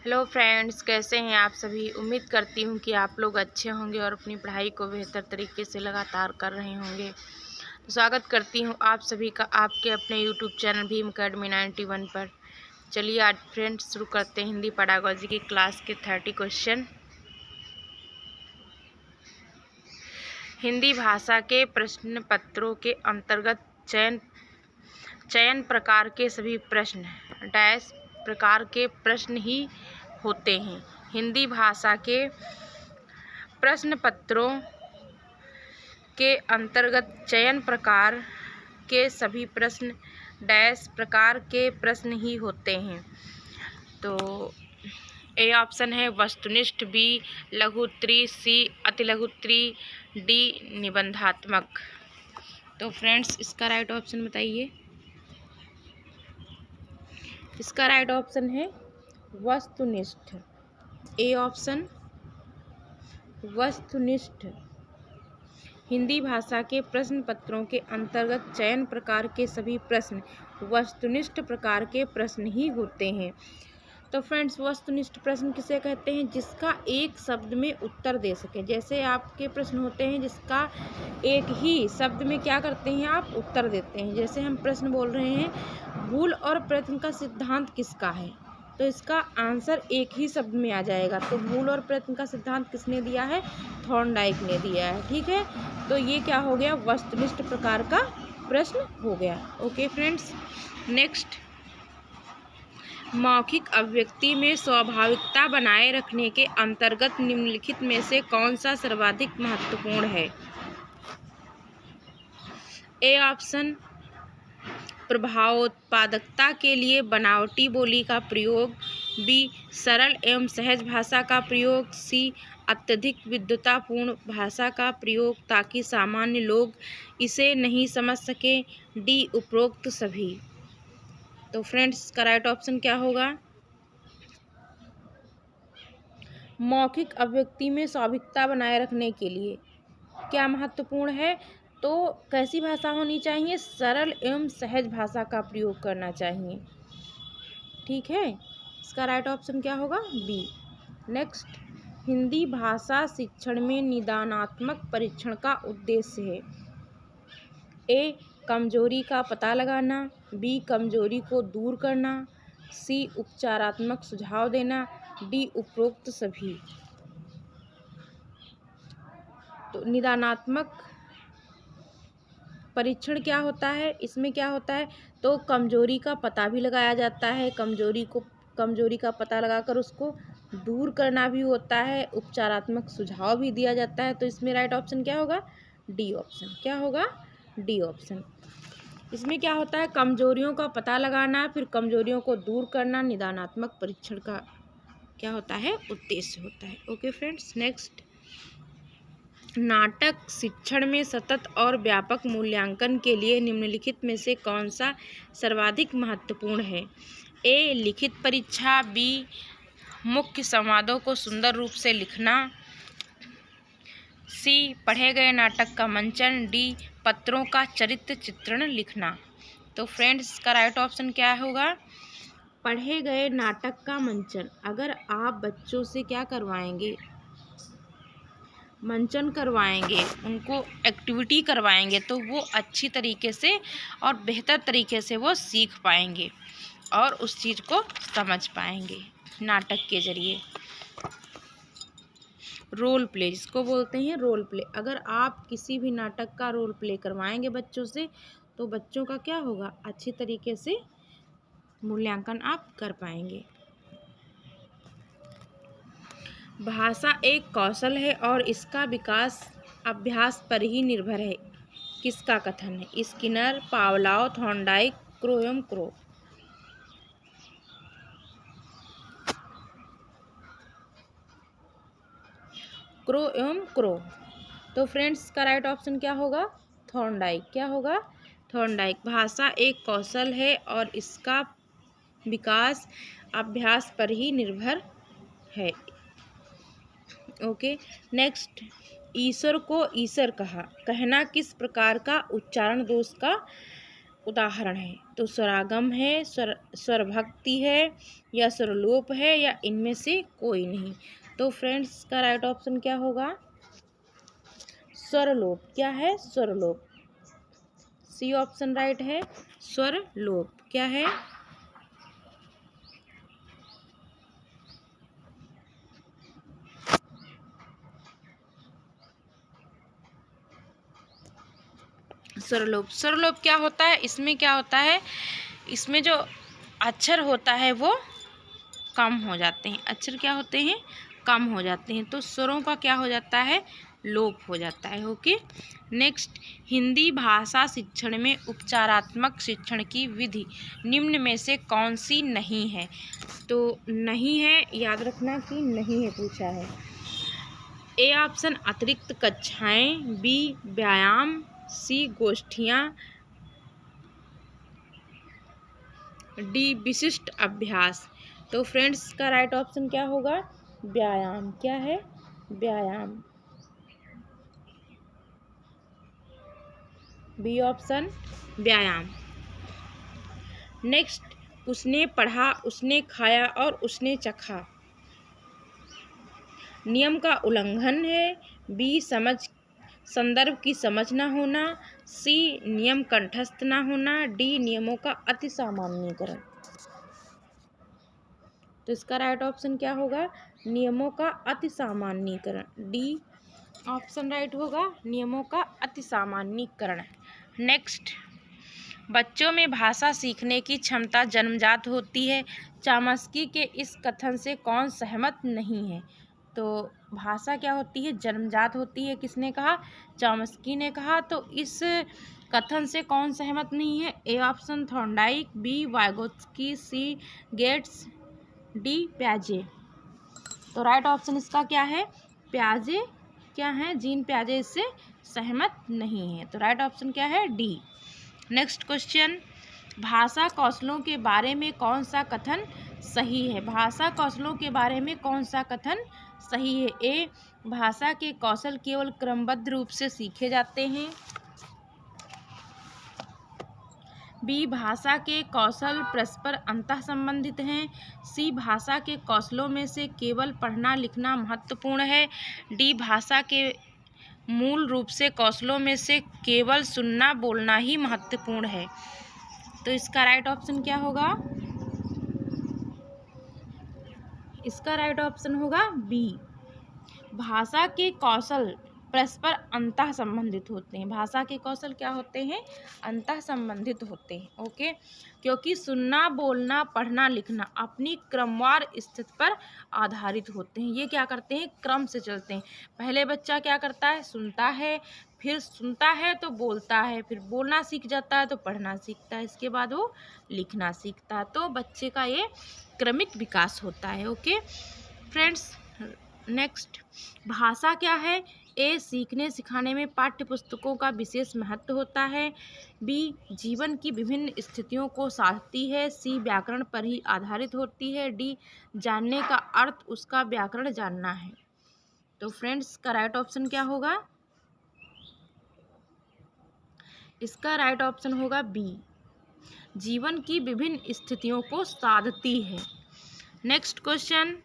Hello friends, कैसे हैं आप सभी। उम्मीद करती हूँ कि आप लोग अच्छे होंगे और अपनी पढ़ाई को बेहतर तरीके से लगातार कर रहे होंगे। तो स्वागत करती हूँ आप सभी का आपके अपने यूट्यूब चैनल भीम अकेडमी 91 पर। चलिए आज फ्रेंड्स शुरू करते हैं हिंदी पेडागोजी की क्लास के 30 क्वेश्चन। हिंदी भाषा के प्रश्न पत्रों के अंतर्गत चयन प्रकार के सभी प्रश्न डैश प्रकार के प्रश्न ही होते हैं। हिंदी भाषा के प्रश्न पत्रों के अंतर्गत चयन प्रकार के सभी प्रश्न डैश प्रकार के प्रश्न ही होते हैं। तो ए ऑप्शन है वस्तुनिष्ठ, बी लघु उत्तरी, सी अतिलघु उत्तरी, डी निबंधात्मक। तो फ्रेंड्स इसका राइट ऑप्शन बताइए। इसका राइट ऑप्शन है वस्तुनिष्ठ। ए ऑप्शन वस्तुनिष्ठ। हिंदी भाषा के प्रश्न पत्रों के अंतर्गत चयन प्रकार के सभी प्रश्न वस्तुनिष्ठ प्रकार के प्रश्न ही होते हैं। तो फ्रेंड्स वस्तुनिष्ठ प्रश्न किसे कहते हैं? जिसका एक शब्द में उत्तर दे सके। जैसे आपके प्रश्न होते हैं जिसका एक ही शब्द में क्या करते हैं आप उत्तर देते हैं। जैसे हम प्रश्न बोल रहे हैं भूल और प्रयत्न का सिद्धांत किसका है, तो इसका आंसर एक ही शब्द में आ जाएगा। तो भूल और प्रयत्न का सिद्धांत किसने दिया है? थॉर्नडाइक ने दिया है। ठीक है, तो ये क्या हो गया? वस्तुनिष्ठ प्रकार का प्रश्न हो गया। ओके फ्रेंड्स, नेक्स्ट, मौखिक अभिव्यक्ति में स्वाभाविकता बनाए रखने के अंतर्गत निम्नलिखित में से कौन सा सर्वाधिक महत्वपूर्ण है? ए ऑप्शन प्रभावोत्पादकता के लिए बनावटी बोली का प्रयोग, बी सरल एवं सहज भाषा का प्रयोग, सी अत्यधिक विद्वतापूर्ण भाषा का प्रयोग ताकि सामान्य लोग इसे नहीं समझ सके, डी उपरोक्त सभी। तो फ्रेंड्स का राइट ऑप्शन क्या होगा? मौखिक अभिव्यक्ति में स्वाभाविकता बनाए रखने के लिए क्या महत्वपूर्ण है? तो कैसी भाषा होनी चाहिए? सरल एवं सहज भाषा का प्रयोग करना चाहिए। ठीक है, इसका राइट ऑप्शन क्या होगा? बी। नेक्स्ट, हिंदी भाषा शिक्षण में निदानात्मक परीक्षण का उद्देश्य है। ए कमजोरी का पता लगाना, बी कमजोरी को दूर करना, सी उपचारात्मक सुझाव देना, डी उपरोक्त सभी। तो निदानात्मक परीक्षण क्या होता है? इसमें क्या होता है? तो कमजोरी का पता भी लगाया जाता है, कमजोरी का पता लगाकर उसको दूर करना भी होता है, उपचारात्मक सुझाव भी दिया जाता है। तो इसमें राइट ऑप्शन क्या होगा? D option. क्या होगा? D option. इसमें क्या होता है? कमजोरियों का पता लगाना, फिर कमजोरियों को दूर करना निदानात्मक परीक्षण का क्या होता है? उद्देश्य होता है। ओके फ्रेंड्स, नेक्स्ट, नाटक शिक्षण में सतत और व्यापक मूल्यांकन के लिए निम्नलिखित में से कौन सा सर्वाधिक महत्वपूर्ण है? ए लिखित परीक्षा, बी मुख्य संवादों को सुंदर रूप से लिखना, सी पढ़े गए नाटक का मंचन, डी पत्रों का चरित्र चित्रण लिखना। तो फ्रेंड्स का राइट ऑप्शन क्या होगा? पढ़े गए नाटक का मंचन। अगर आप बच्चों से क्या करवाएंगे? मंचन करवाएंगे, उनको एक्टिविटी करवाएंगे, तो वो अच्छी तरीके से और बेहतर तरीके से वो सीख पाएंगे और उस चीज़ को समझ पाएंगे नाटक के जरिए। रोल प्ले जिसको बोलते हैं रोल प्ले। अगर आप किसी भी नाटक का रोल प्ले करवाएंगे बच्चों से तो बच्चों का क्या होगा? अच्छी तरीके से मूल्यांकन आप कर पाएंगे। भाषा एक कौशल है और इसका विकास अभ्यास पर ही निर्भर है, किसका कथन है? स्किनर, पावलोव, थॉर्नडाइक, क्रो एवं क्रो। क्रो एवं क्रो। तो फ्रेंड्स का राइट ऑप्शन क्या होगा? थॉर्नडाइक। क्या होगा? थॉर्नडाइक। भाषा एक कौशल है और इसका विकास अभ्यास पर ही निर्भर है। ओके, नेक्स्ट, ईश्वर को ईश्वर कहना किस प्रकार का उच्चारण दोष का उदाहरण है? तो स्वरागम है, स्वरभक्ति है, या स्वरलोप है, या इनमें से कोई नहीं। तो फ्रेंड्स का राइट ऑप्शन क्या होगा? स्वरलोप। क्या है? स्वरलोप। सी ऑप्शन राइट है, स्वरलोप। क्या है? स्वरलोप। स्वरलोप क्या होता है? इसमें क्या होता है, इसमें जो अक्षर होता है वो कम हो जाते हैं। अक्षर क्या होते हैं? कम हो जाते हैं। तो स्वरों का क्या हो जाता है? लोप हो जाता है। ओके। नेक्स्ट, हिंदी भाषा शिक्षण में उपचारात्मक शिक्षण की विधि निम्न में से कौन सी नहीं है? तो नहीं है, याद रखना कि नहीं है पूछा है। ए ऑप्शन अतिरिक्त कक्षाएं, बी व्यायाम, सी गोष्ठियाँ, डी विशिष्ट अभ्यास। तो फ्रेंड्स का राइट ऑप्शन क्या होगा? व्यायाम। क्या है? व्यायाम। बी ऑप्शन व्यायाम। नेक्स्ट, उसने पढ़ा, उसने खाया और उसने चखा नियम का उल्लंघन है, बी संदर्भ की समझ न होना, सी नियम कंठस्थ न होना, डी नियमों का अति सामान्यीकरण। तो इसका राइट ऑप्शन क्या होगा? नियमों का अति सामान्यीकरण। डी ऑप्शन राइट होगा, नियमों का अति सामान्यीकरण। नेक्स्ट, बच्चों में भाषा सीखने की क्षमता जन्मजात होती है। चामस्की के इस कथन से कौन सहमत नहीं है? तो भाषा क्या होती है? जन्मजात होती है। किसने कहा? चामस्की ने कहा। तो इस कथन से कौन सहमत नहीं है? A option Thorndike, B Vygotsky, C Gates, D प्याजे। तो राइट ऑप्शन इसका क्या है? प्याजे। क्या है? जीन प्याजे इससे सहमत नहीं है। तो राइट ऑप्शन क्या है? डी। नेक्स्ट क्वेश्चन, भाषा कौशलों के बारे में कौन सा कथन सही है? भाषा कौशलों के बारे में कौन सा कथन सही है? ए भाषा के कौशल केवल क्रमबद्ध रूप से सीखे जाते हैं, बी भाषा के कौशल परस्पर अंतः संबंधित हैं, सी भाषा के कौशलों में से केवल पढ़ना लिखना महत्वपूर्ण है, डी भाषा के मूल रूप से कौशलों में से केवल सुनना बोलना ही महत्वपूर्ण है। तो इसका राइट ऑप्शन क्या होगा? इसका राइट ऑप्शन होगा बी, भाषा के कौशल परस्पर अंतः संबंधित होते हैं। भाषा के कौशल क्या होते हैं? अंतः संबंधित होते हैं। ओके। क्योंकि सुनना बोलना पढ़ना लिखना अपनी क्रमवार स्थिति पर आधारित होते हैं। ये क्या करते हैं? क्रम से चलते हैं। पहले बच्चा क्या करता है? सुनता है, फिर सुनता है तो बोलता है, फिर बोलना सीख जाता है तो पढ़ना सीखता है, इसके बाद वो लिखना सीखता है। तो बच्चे का ये क्रमिक विकास होता है। Okay friends. नेक्स्ट, भाषा क्या है? ए सीखने सिखाने में पाठ्य पुस्तकों का विशेष महत्व होता है, बी जीवन की विभिन्न स्थितियों को साधती है, सी व्याकरण पर ही आधारित होती है, डी जानने का अर्थ उसका व्याकरण जानना है। तो फ्रेंड्स का राइट ऑप्शन क्या होगा? इसका राइट ऑप्शन होगा बी, जीवन की विभिन्न स्थितियों को साधती है। नेक्स्ट क्वेश्चन,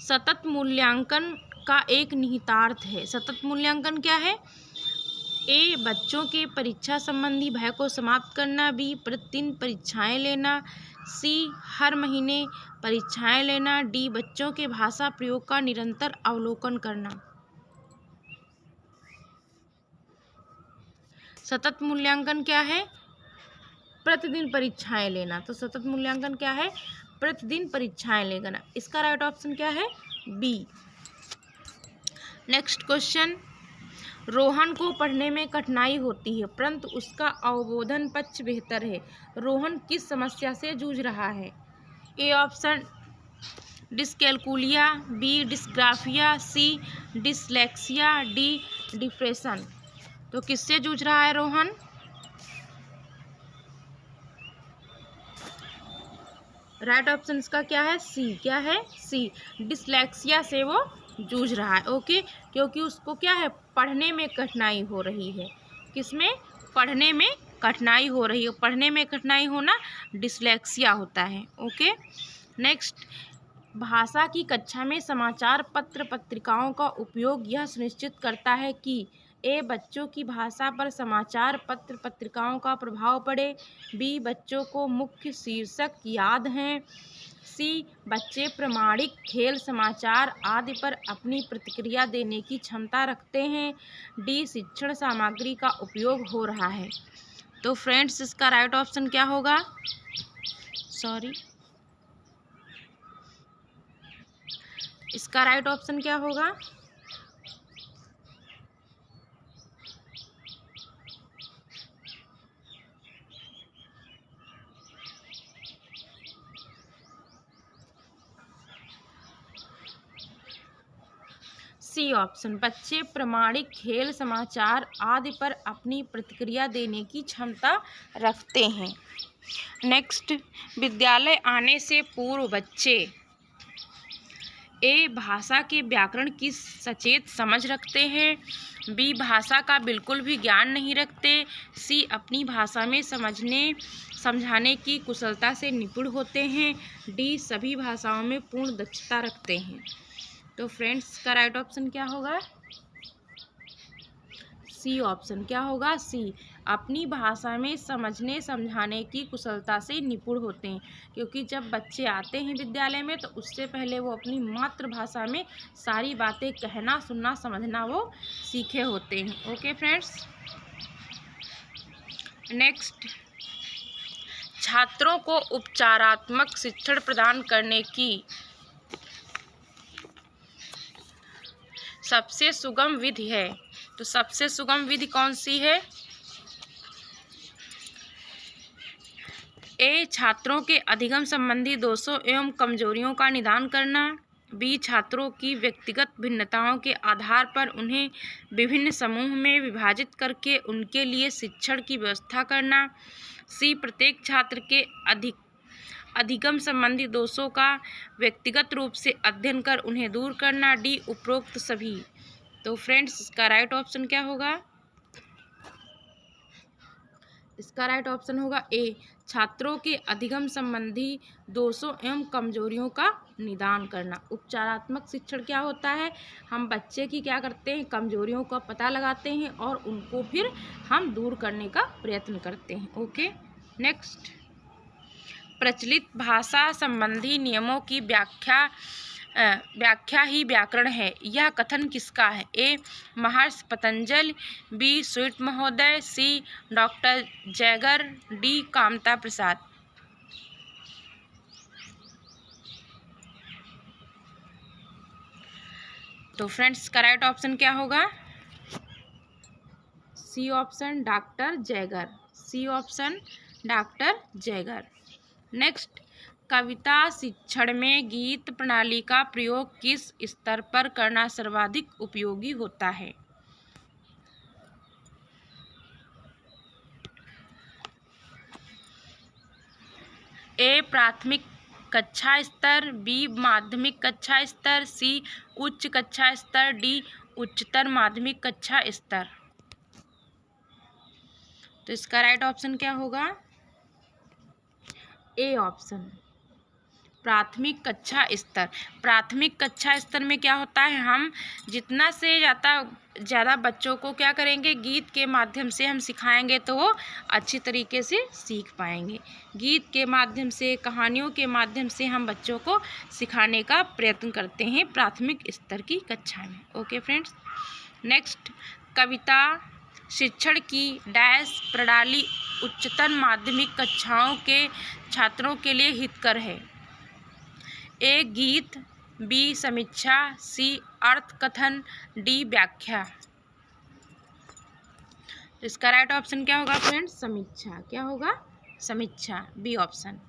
सतत मूल्यांकन का एक निहितार्थ है। सतत मूल्यांकन क्या है? ए बच्चों के परीक्षा संबंधी भय को समाप्त करना, बी प्रतिदिन परीक्षाएं लेना, सी हर महीने परीक्षाएं लेना, डी बच्चों के भाषा प्रयोग का निरंतर अवलोकन करना। सतत मूल्यांकन क्या है? प्रतिदिन परीक्षाएं लेना। तो सतत मूल्यांकन क्या है? प्रतिदिन परीक्षाएं लेना। इसका राइट ऑप्शन क्या है? बी। नेक्स्ट क्वेश्चन, रोहन को पढ़ने में कठिनाई होती है परंतु उसका अवबोधन पक्ष बेहतर है। रोहन किस समस्या से जूझ रहा है? A option dyscalculia, B dysgraphia, C dyslexia, D depression. तो किससे जूझ रहा है रोहन? राइट ऑप्शन इसका क्या है? सी। क्या है? सी, डिसलेक्सिया से वो जूझ रहा है। ओके। क्योंकि उसको क्या है? पढ़ने में कठिनाई हो रही है। किसमें? पढ़ने में कठिनाई हो रही हो, पढ़ने में कठिनाई होना डिसलेक्सिया होता है। ओके। नेक्स्ट, भाषा की कक्षा में समाचार पत्र पत्रिकाओं का उपयोग यह सुनिश्चित करता है कि ए बच्चों की भाषा पर समाचार पत्र पत्रिकाओं का प्रभाव पड़े, बी बच्चों को मुख्य शीर्षक याद हैं, सी बच्चे प्रामाणिक खेल समाचार आदि पर अपनी प्रतिक्रिया देने की क्षमता रखते हैं, डी शिक्षण सामग्री का उपयोग हो रहा है। तो फ्रेंड्स, इसका राइट ऑप्शन क्या होगा? इसका राइट ऑप्शन क्या होगा? सी ऑप्शन, बच्चे प्रामाणिक खेल समाचार आदि पर अपनी प्रतिक्रिया देने की क्षमता रखते हैं। नेक्स्ट, विद्यालय आने से पूर्व बच्चे ए भाषा के व्याकरण की सचेत समझ रखते हैं, बी भाषा का बिल्कुल भी ज्ञान नहीं रखते, सी अपनी भाषा में समझाने की कुशलता से निपुण होते हैं, डी सभी भाषाओं में पूर्ण दक्षता रखते हैं। तो फ्रेंड्स, का राइट ऑप्शन क्या होगा? C option. क्या होगा? सी, अपनी भाषा में समझाने की कुशलता से निपुण होते हैं, क्योंकि जब बच्चे आते हैं विद्यालय में तो उससे पहले वो अपनी मातृभाषा में सारी बातें कहना, सुनना, समझना वो सीखे होते हैं। Okay friends. नेक्स्ट, छात्रों को उपचारात्मक शिक्षण प्रदान करने की सबसे सुगम विधि है। तो सबसे सुगम विधि कौन सी है? ए छात्रों के अधिगम संबंधी दोषों एवं कमजोरियों का निदान करना, बी छात्रों की व्यक्तिगत भिन्नताओं के आधार पर उन्हें विभिन्न समूह में विभाजित करके उनके लिए शिक्षण की व्यवस्था करना, सी प्रत्येक छात्र के अधिगम संबंधी दोषों का व्यक्तिगत रूप से अध्ययन कर उन्हें दूर करना, डी उपरोक्त सभी। तो फ्रेंड्स, इसका राइट ऑप्शन क्या होगा? इसका राइट ऑप्शन होगा ए, छात्रों के अधिगम संबंधी दोषों एवं कमजोरियों का निदान करना। उपचारात्मक शिक्षण क्या होता है? हम बच्चे की क्या करते हैं? कमजोरियों का पता लगाते हैं और उनको फिर हम दूर करने का प्रयत्न करते हैं। ओके। नेक्स्ट, प्रचलित भाषा संबंधी नियमों की व्याख्या ही व्याकरण है, यह कथन किसका है? ए महर्षि पतंजलि, बी स्वीट महोदय, C doctor Jagger, D Kamta Prasad. तो फ्रेंड्स, का राइट ऑप्शन क्या होगा? C option, doctor Jagger. C option, doctor Jagger. Next, कविता शिक्षण में गीत प्रणाली का प्रयोग किस स्तर पर करना सर्वाधिक उपयोगी होता है? ए प्राथमिक कक्षा स्तर, बी माध्यमिक कक्षा स्तर, सी उच्च कक्षा स्तर, डी उच्चतर माध्यमिक कक्षा स्तर। तो इसका राइट ऑप्शन क्या होगा? ए ऑप्शन, प्राथमिक कक्षा स्तर। प्राथमिक कक्षा स्तर में क्या होता है? हम जितना से ज़्यादा बच्चों को क्या करेंगे? गीत के माध्यम से हम सिखाएंगे तो वो अच्छी तरीके से सीख पाएंगे। गीत के माध्यम से, कहानियों के माध्यम से हम बच्चों को सिखाने का प्रयत्न करते हैं प्राथमिक स्तर की कक्षा में। Okay friends. नेक्स्ट, कविता शिक्षण की डैश प्रणाली उच्चतर माध्यमिक कक्षाओं के छात्रों के लिए हितकर है। ए गीत, बी समीक्षा, सी अर्थ कथन, डी व्याख्या। तो इसका राइट ऑप्शन क्या होगा फ्रेंड्स? समीक्षा। क्या होगा? समीक्षा, बी ऑप्शन।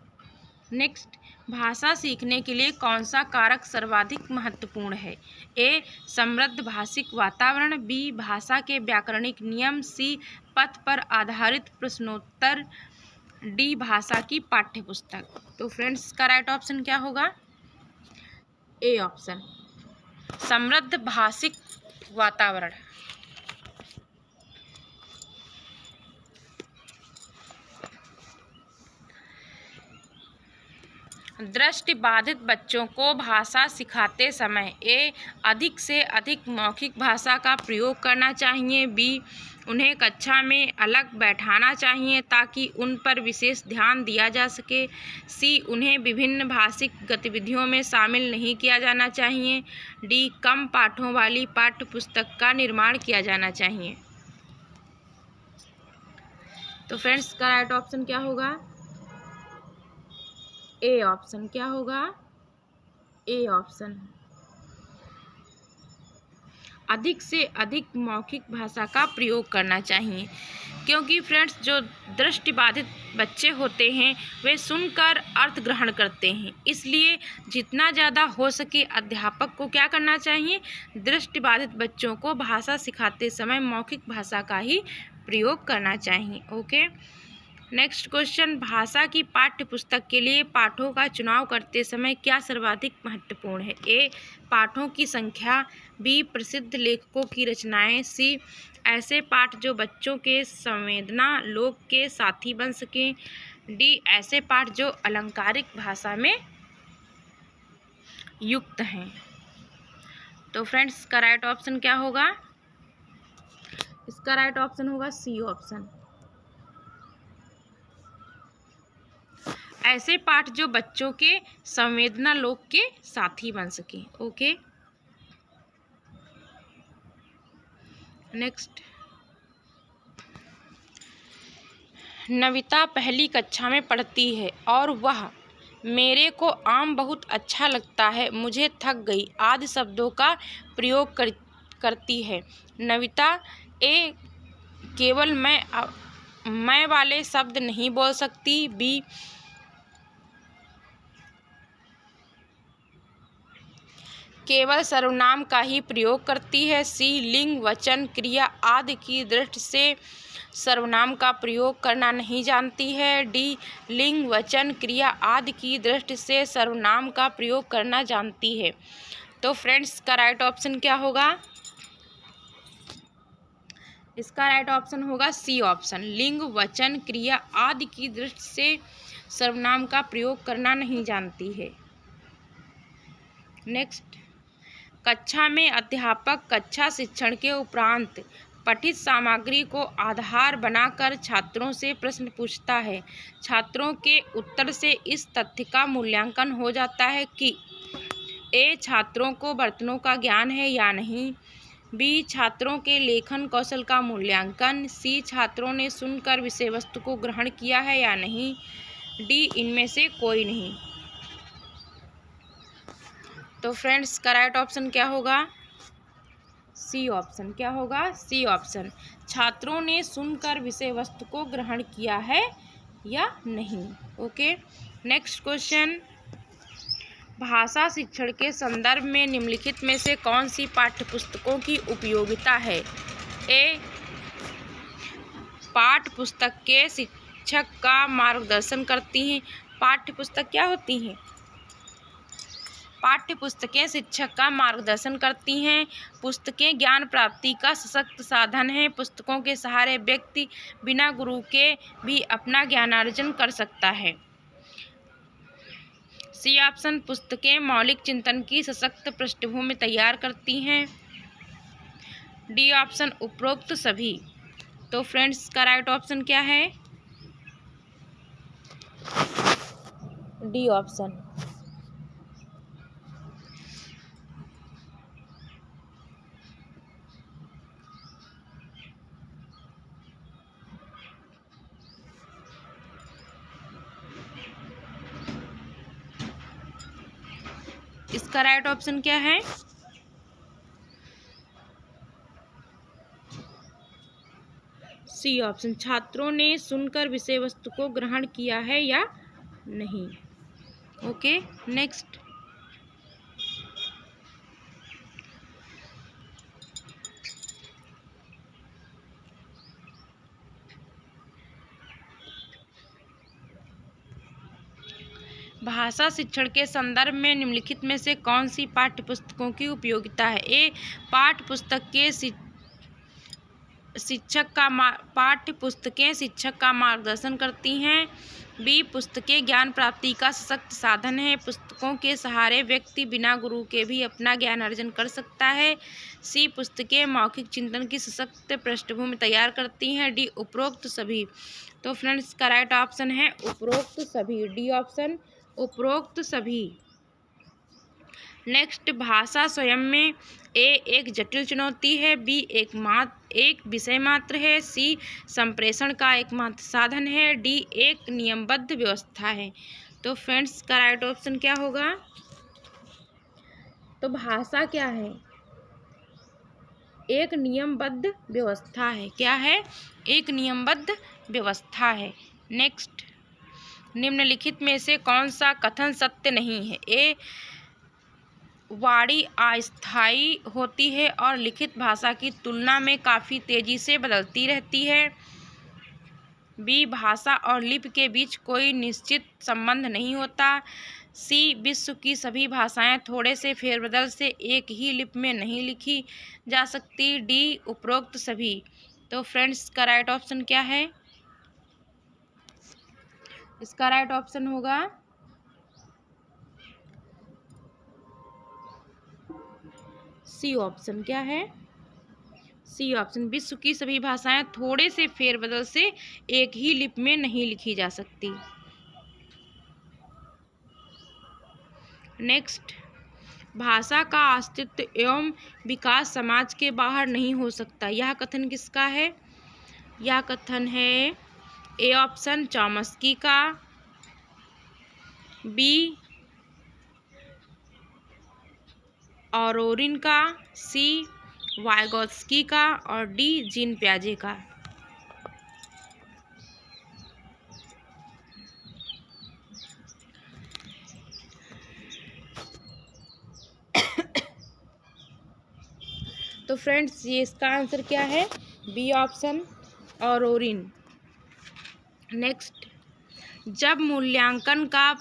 नेक्स्ट, भाषा सीखने के लिए कौन सा कारक सर्वाधिक महत्वपूर्ण है? ए समृद्ध भाषिक वातावरण, बी भाषा के व्याकरणिक नियम, सी पथ पर आधारित प्रश्नोत्तर, डी भाषा की पाठ्यपुस्तक। तो फ्रेंड्स, का राइट ऑप्शन क्या होगा? ए ऑप्शन, समृद्ध भाषिक वातावरण। दृष्टिबाधित बच्चों को भाषा सिखाते समय ए अधिक से अधिक मौखिक भाषा का प्रयोग करना चाहिए। बी उन्हें कक्षा में अलग बैठाना चाहिए ताकि उन पर विशेष ध्यान दिया जा सके। सी उन्हें विभिन्न भाषिक गतिविधियों में शामिल नहीं किया जाना चाहिए। डी कम पाठों वाली पाठ्य पुस्तक का निर्माण किया जाना चाहिए। तो फ्रेंड्स इसका राइट ऑप्शन क्या होगा? A option. क्या होगा? A option. अधिक से अधिक मौखिक भाषा का प्रयोग करना चाहिए, क्योंकि फ्रेंड्स जो दृष्टिबाधित बच्चे होते हैं वे सुनकर अर्थ ग्रहण करते हैं, इसलिए जितना ज़्यादा हो सके अध्यापक को क्या करना चाहिए? दृष्टिबाधित बच्चों को भाषा सिखाते समय मौखिक भाषा का ही प्रयोग करना चाहिए। ओके, नेक्स्ट क्वेश्चन, भाषा की पाठ्य पुस्तक के लिए पाठों का चुनाव करते समय क्या सर्वाधिक महत्वपूर्ण है? ए पाठों की संख्या, बी प्रसिद्ध लेखकों की रचनाएं, सी ऐसे पाठ जो बच्चों के संवेदना लोक के साथी बन सकें, डी ऐसे पाठ जो अलंकारिक भाषा में युक्त हैं। तो फ्रेंड्स इसका राइट ऑप्शन क्या होगा? इसका राइट ऑप्शन होगा सी ऑप्शन। ऐसे पाठ जो बच्चों के संवेदना लोक के साथी बन सके। ओके, नेक्स्ट, नविता पहली कक्षा में पढ़ती है और वह मेरे को आम बहुत अच्छा लगता है, मुझे थक गई आदि शब्दों का प्रयोग करती है। नविता ए केवल मैं वाले शब्द नहीं बोल सकती। बी केवल सर्वनाम का ही प्रयोग करती है। सी लिंग वचन क्रिया आदि की दृष्टि से सर्वनाम का प्रयोग करना नहीं जानती है। डी लिंग वचन क्रिया आदि की दृष्टि से सर्वनाम का प्रयोग करना जानती है। तो फ्रेंड्स का राइट ऑप्शन क्या होगा? इसका राइट ऑप्शन होगा सी ऑप्शन। लिंग वचन क्रिया आदि की दृष्टि से सर्वनाम का प्रयोग करना नहीं जानती है। नेक्स्ट, कक्षा में अध्यापक कक्षा शिक्षण के उपरांत पठित सामग्री को आधार बनाकर छात्रों से प्रश्न पूछता है। छात्रों के उत्तर से इस तथ्य का मूल्यांकन हो जाता है कि ए छात्रों को बर्तनों का ज्ञान है या नहीं, बी छात्रों के लेखन कौशल का मूल्यांकन, सी छात्रों ने सुनकर विषय वस्तु को ग्रहण किया है या नहीं, डी इनमें से कोई नहीं। तो फ्रेंड्स का राइट ऑप्शन क्या होगा? C option. क्या होगा? C option. छात्रों ने सुनकर विषय वस्तु को ग्रहण किया है या नहीं। ओके, नेक्स्ट क्वेश्चन, भाषा शिक्षण के संदर्भ में निम्नलिखित में से कौन सी पाठ्य पुस्तकों की उपयोगिता है? ए पाठ्य पुस्तक के शिक्षक का मार्गदर्शन करती हैं। पाठ्य पुस्तक क्या होती हैं? पाठ्य पुस्तकें शिक्षक का मार्गदर्शन करती हैं। पुस्तकें ज्ञान प्राप्ति का सशक्त साधन हैं। पुस्तकों के सहारे व्यक्ति बिना गुरु के भी अपना ज्ञानार्जन कर सकता है। सी ऑप्शन, पुस्तकें मौलिक चिंतन की सशक्त पृष्ठभूमि तैयार करती हैं। डी ऑप्शन, उपरोक्त सभी। तो फ्रेंड्स का राइट ऑप्शन क्या है? D option. इसका राइट ऑप्शन क्या है? C option. छात्रों ने सुनकर विषय वस्तु को ग्रहण किया है या नहीं। ओके, नेक्स्ट, भाषा शिक्षण के संदर्भ में निम्नलिखित में से कौन सी पाठ्य पुस्तकों की उपयोगिता है? ए पाठ्य पुस्तकें शिक्षक का मार्गदर्शन करती हैं। बी पुस्तकें ज्ञान प्राप्ति का सशक्त साधन है। पुस्तकों के सहारे व्यक्ति बिना गुरु के भी अपना ज्ञान अर्जन कर सकता है। सी पुस्तकें मौखिक चिंतन की सशक्त पृष्ठभूमि तैयार करती हैं। डी उपरोक्त सभी। तो फ्रेंड्स इसका राइट ऑप्शन है उपरोक्त सभी, डी ऑप्शन उपरोक्त सभी। नेक्स्ट, भाषा स्वयं में ए एक जटिल चुनौती है, बी एक विषय मात्र है, सी संप्रेषण का एकमात्र साधन है, डी एक नियमबद्ध व्यवस्था है। तो फ्रेंड्स का राइट ऑप्शन क्या होगा? तो भाषा क्या है? एक नियमबद्ध व्यवस्था है। क्या है? एक नियमबद्ध व्यवस्था है। नेक्स्ट, निम्नलिखित में से कौन सा कथन सत्य नहीं है? ए वाणी अस्थायी होती है और लिखित भाषा की तुलना में काफ़ी तेजी से बदलती रहती है। बी भाषा और लिपि के बीच कोई निश्चित संबंध नहीं होता। सी विश्व की सभी भाषाएं थोड़े से फेरबदल से एक ही लिपि में नहीं लिखी जा सकती। डी उपरोक्त सभी। तो फ्रेंड्स का राइट ऑप्शन क्या है? इसका राइट ऑप्शन होगा सी ऑप्शन। क्या है? C option. विश्व की सभी भाषाएं थोड़े से फेरबदल से एक ही लिपि में नहीं लिखी जा सकती। नेक्स्ट, भाषा का अस्तित्व एवं विकास समाज के बाहर नहीं हो सकता। यह कथन किसका है? यह कथन है ए ऑप्शन चॉम्स्की का, बी ऑरोरिन का, सी वाइगोत्स्की का और डी जीन पियाजे का। तो फ्रेंड्स ये इसका आंसर क्या है? B option ऑरोरिन। नेक्स्ट, जब मूल्यांकन का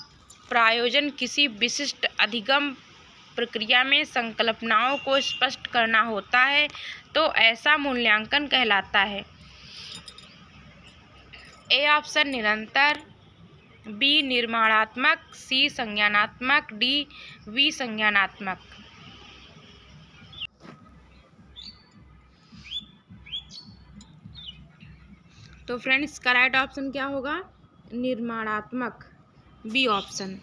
प्रयोजन किसी विशिष्ट अधिगम प्रक्रिया में संकल्पनाओं को स्पष्ट करना होता है तो ऐसा मूल्यांकन कहलाता है। ए ऑप्शन निरंतर, बी निर्माणात्मक, सी संज्ञानात्मक, डी विसंज्ञानात्मक। तो फ्रेंड्स का राइट ऑप्शन क्या होगा? निर्माणात्मक, बी ऑप्शन।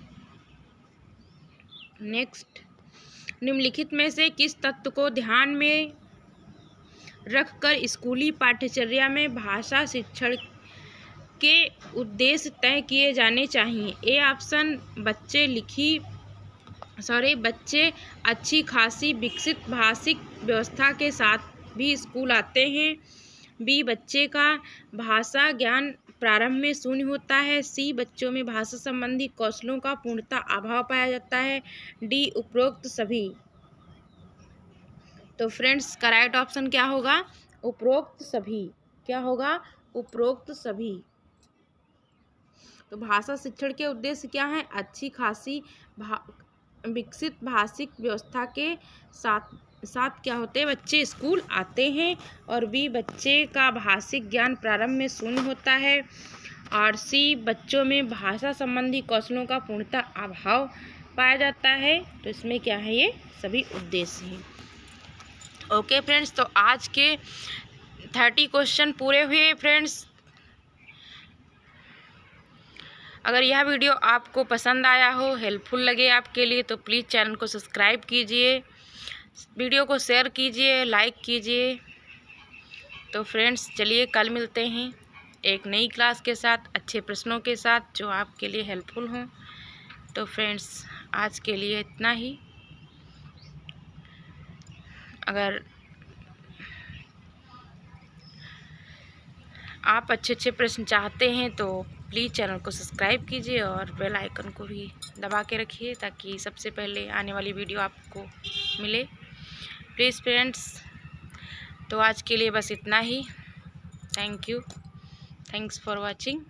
नेक्स्ट, निम्नलिखित में से किस तत्व को ध्यान में रखकर स्कूली पाठ्यचर्या में भाषा शिक्षण के उद्देश्य तय किए जाने चाहिए? ए ऑप्शन बच्चे अच्छी खासी विकसित भाषिक व्यवस्था के साथ भी स्कूल आते हैं, बी बच्चे का भाषा ज्ञान प्रारंभ में शून्य होता है, सी बच्चों में भाषा संबंधी कौशलों का पूर्णतः अभाव पाया जाता है, डी उपरोक्त सभी। तो फ्रेंड्स का राइट ऑप्शन क्या होगा? उपरोक्त सभी। क्या होगा? उपरोक्त सभी। तो भाषा शिक्षण के उद्देश्य क्या है? अच्छी खासी विकसित भाषिक व्यवस्था के साथ क्या होते हैं? बच्चे स्कूल आते हैं, और बी बच्चे का भाषिक ज्ञान प्रारंभ में शून्य होता है, और सी बच्चों में भाषा संबंधी कौशलों का पूर्णतः अभाव पाया जाता है। तो इसमें क्या है? ये सभी उद्देश्य हैं। ओके फ्रेंड्स, तो आज के 30 क्वेश्चन पूरे हुए फ्रेंड्स। अगर यह वीडियो आपको पसंद आया हो, हेल्पफुल लगे आपके लिए, तो प्लीज़ चैनल को सब्सक्राइब कीजिए, वीडियो को शेयर कीजिए, लाइक कीजिए। तो फ्रेंड्स चलिए कल मिलते हैं एक नई क्लास के साथ, अच्छे प्रश्नों के साथ जो आपके लिए हेल्पफुल हों। तो फ्रेंड्स आज के लिए इतना ही। अगर आप अच्छे प्रश्न चाहते हैं तो प्लीज़ चैनल को सब्सक्राइब कीजिए और बेल आइकन को भी दबा के रखिए ताकि सबसे पहले आने वाली वीडियो आपको मिले। प्लीज़ फ्रेंड्स, तो आज के लिए बस इतना ही। Thank you, thanks for watching.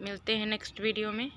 मिलते हैं नेक्स्ट वीडियो में।